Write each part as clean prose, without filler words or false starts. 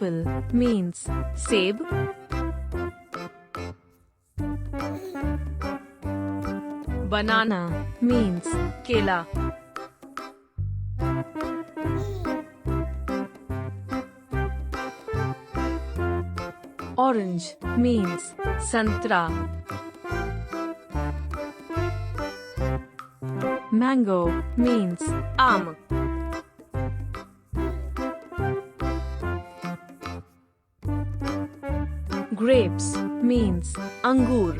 Apple means सेब. Banana means केला. Orange means संतरा. Mango means आम. Grapes means अंगूर.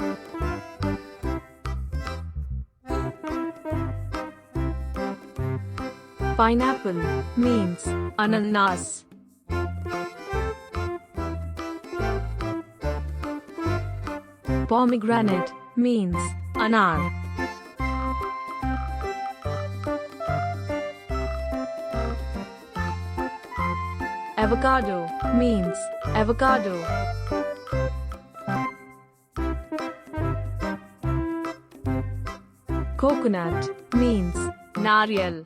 Pineapple means ananas. Pomegranate means अनार. Avocado means avocado. Coconut means नारियल.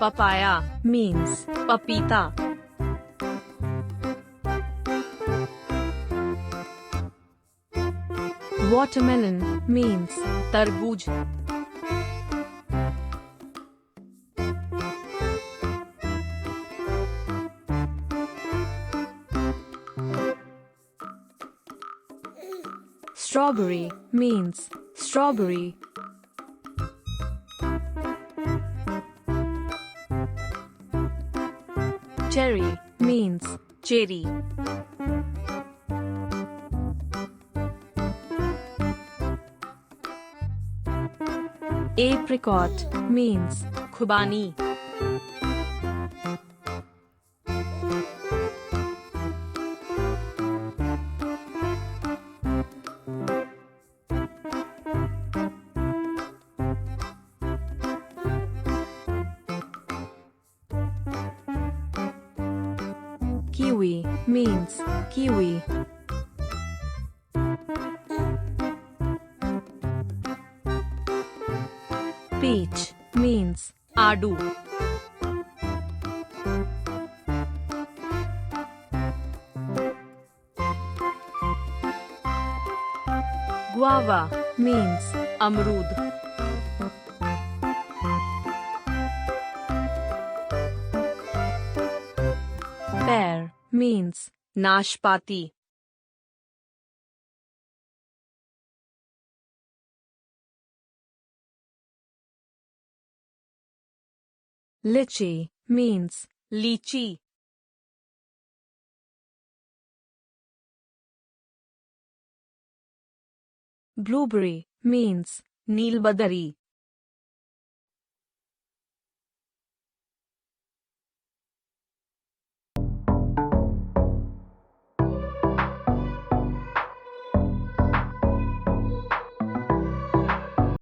Papaya means पपीता. Watermelon means तरबूज. Strawberry means strawberry. Cherry means cherry. Apricot means खुबानी. Kiwi means kiwi. Peach means आड़ू. Guava means अमरूद. Pear means नाशपाती. Lychee means लीची. Blueberry means नीलबदरी.